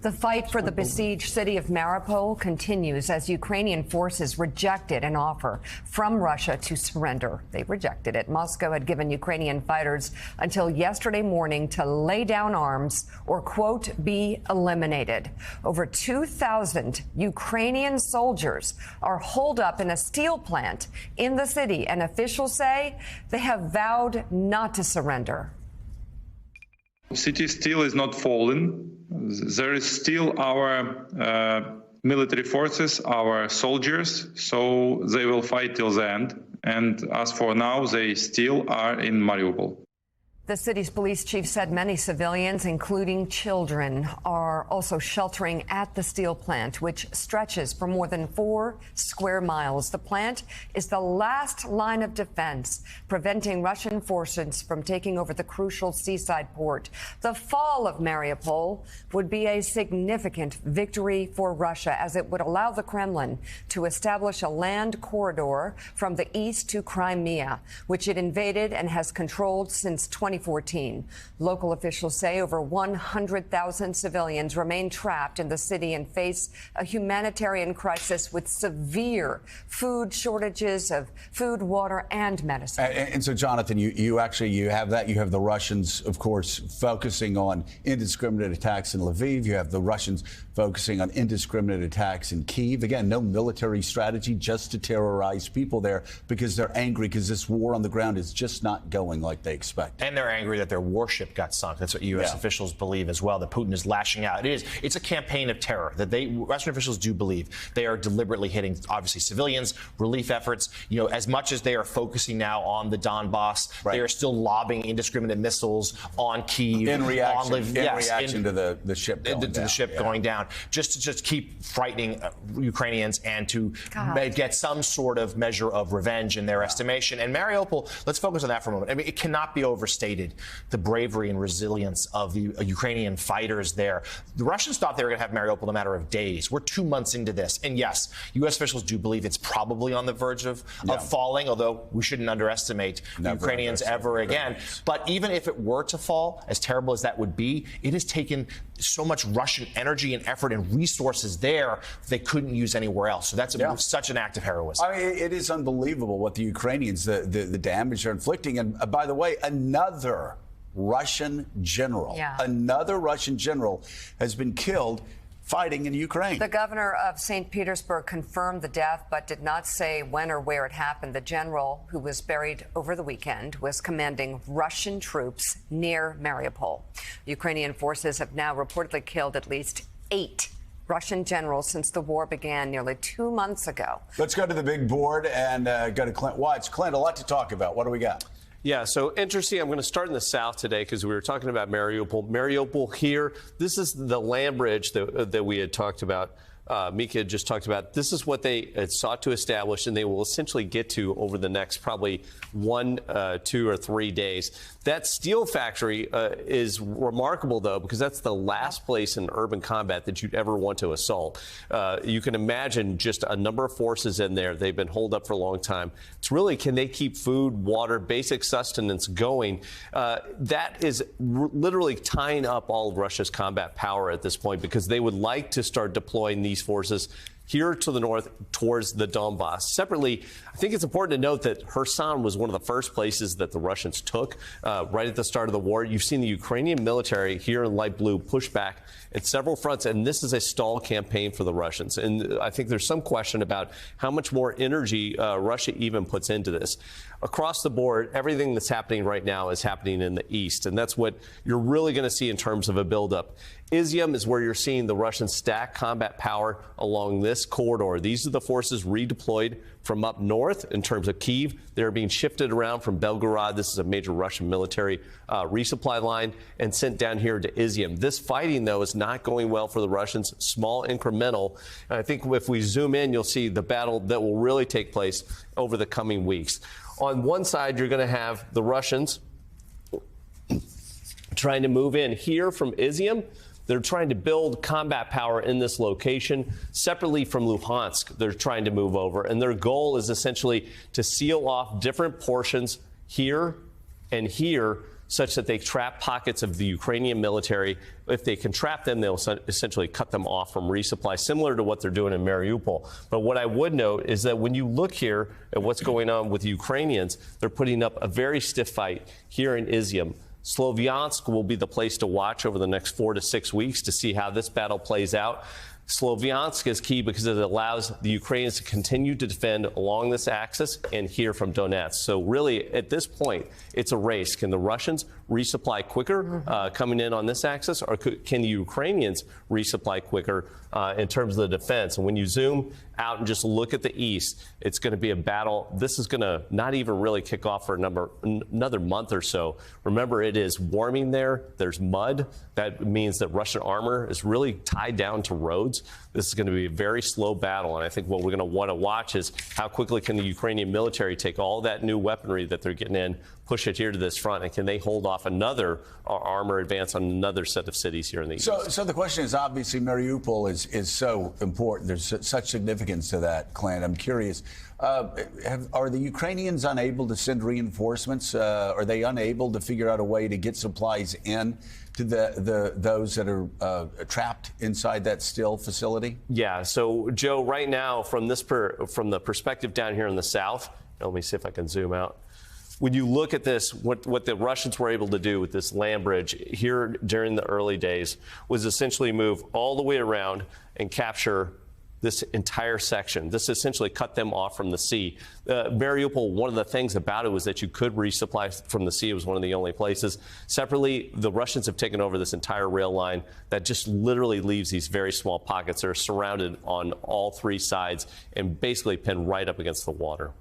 The fight for the besieged city of Mariupol continues as Ukrainian forces rejected an offer from Russia to surrender. They rejected it. Moscow had given Ukrainian fighters until yesterday morning to lay down arms or, quote, be eliminated. Over 2,000 Ukrainian soldiers are holed up in a steel plant in the city, and officials say they have vowed not to surrender. City still is not fallen. There is still our military forces, our soldiers, so they will fight till the end. And as for now, they still are in Mariupol. The city's police chief said many civilians, including children, are also sheltering at the steel plant, which stretches for more than 4 square miles. The plant is the last line of defense, preventing Russian forces from taking over the crucial seaside port. The fall of Mariupol would be a significant victory for Russia, as it would allow the Kremlin to establish a land corridor from the east to Crimea, which it invaded and has controlled since 2014. Local officials say over 100,000 civilians remain trapped in the city and face a humanitarian crisis with severe food shortages of food, water, and medicine. And so, Jonathan, you have that. You have the Russians, of course, focusing on indiscriminate attacks in Lviv. You have the Russians focusing on indiscriminate attacks in Kyiv. Again, no military strategy, just to terrorize people there because they're angry because this war on the ground is just not going like they expect. And they're angry that their warship got sunk. That's what U.S. officials believe as well, that Putin is lashing out. It's a campaign of terror that Western officials do believe. They are deliberately hitting, obviously, civilians, relief efforts. You know, as much as they are focusing now on the Donbass, they are still lobbing indiscriminate missiles on Kyiv. In reaction to the ship going down. Just to keep frightening Ukrainians and to get some sort of measure of revenge in their estimation. And Mariupol, let's focus on that for a moment. I mean, it cannot be overstated, the bravery and resilience of the Ukrainian fighters there. The Russians thought they were going to have Mariupol in a matter of days. We're 2 months into this. And yes, U.S. officials do believe it's probably on the verge of falling, although we shouldn't underestimate the Ukrainians ever again. But even if it were to fall, as terrible as that would be, it has taken so much Russian energy and effort and resources there they couldn't use anywhere else. So that's such an act of heroism. I mean, it is unbelievable what the Ukrainians, the damage they're inflicting. And by the way, another Russian general has been killed fighting in Ukraine. The governor of St. Petersburg confirmed the death, but did not say when or where it happened. The general, who was buried over the weekend, was commanding Russian troops near Mariupol. Ukrainian forces have now reportedly killed at least 8 Russian generals since the war began nearly 2 months ago. Let's go to the big board and go to Clint Watts. Clint, a lot to talk about. What do we got? Yeah, so interesting. I'm going to start in the south today because we were talking about Mariupol. Mariupol here, this is the land bridge that we had talked about. Mika had just talked about. This is what they had sought to establish, and they will essentially get to over the next probably 1, 2, or 3 days. That steel factory is remarkable, though, because that's the last place in urban combat that you'd ever want to assault. You can imagine just a number of forces in there. They've been holed up for a long time. It's really, can they keep food, water, basic sustenance going? That is literally tying up all of Russia's combat power at this point, because they would like to start deploying these forces here to the north towards the Donbass. Separately, I think it's important to note that Kherson was one of the first places that the Russians took right at the start of the war. You've seen the Ukrainian military here in light blue push back at several fronts, and this is a stall campaign for the Russians. And I think there's some question about how much more energy Russia even puts into this. Across the board, everything that's happening right now is happening in the east, and that's what you're really going to see in terms of a buildup. Izium is where you're seeing the Russians stack combat power along this corridor. These are the forces redeployed from up north in terms of Kyiv. They're being shifted around from Belgorod. This is a major Russian military resupply line, and sent down here to Izium. This fighting, though, is not going well for the Russians. Small, incremental. And I think if we zoom in, you'll see the battle that will really take place over the coming weeks. On one side, you're going to have the Russians trying to move in here from Izium. They're trying to build combat power in this location. Separately from Luhansk, they're trying to move over. And their goal is essentially to seal off different portions here and here such that they trap pockets of the Ukrainian military. If they can trap them, they'll essentially cut them off from resupply, similar to what they're doing in Mariupol. But what I would note is that when you look here at what's going on with the Ukrainians, they're putting up a very stiff fight here in Izium. Sloviansk will be the place to watch over the next 4 to 6 weeks to see how this battle plays out. Sloviansk is key because it allows the Ukrainians to continue to defend along this axis and here from Donetsk. So really, at this point, it's a race. Can the Russians resupply quicker coming in on this axis, or can the Ukrainians resupply quicker in terms of the defense? And when you zoom out and just look at the east, it's going to be a battle. This is going to not even really kick off for another month or so. Remember, it is warming there. There's mud. That means that Russian armor is really tied down to roads. This is going to be a very slow battle, and I think what we're going to want to watch is how quickly can the Ukrainian military take all that new weaponry that they're getting in, push it here to this front, and can they hold off another armor advance on another set of cities here in the east? So the question is, obviously, Mariupol is so important. There's such significance to that, Clint. I'm curious, are the Ukrainians unable to send reinforcements? Are they unable to figure out a way to get supplies in to those that are trapped inside that still facility? Yeah. So, Joe, right now, from the perspective down here in the south, let me see if I can zoom out. When you look at this, what the Russians were able to do with this land bridge here during the early days was essentially move all the way around and capture this entire section. This essentially cut them off from the sea. Mariupol, one of the things about it was that you could resupply from the sea. It was one of the only places. Separately, the Russians have taken over this entire rail line that just literally leaves these very small pockets that are surrounded on all 3 sides and basically pinned right up against the water.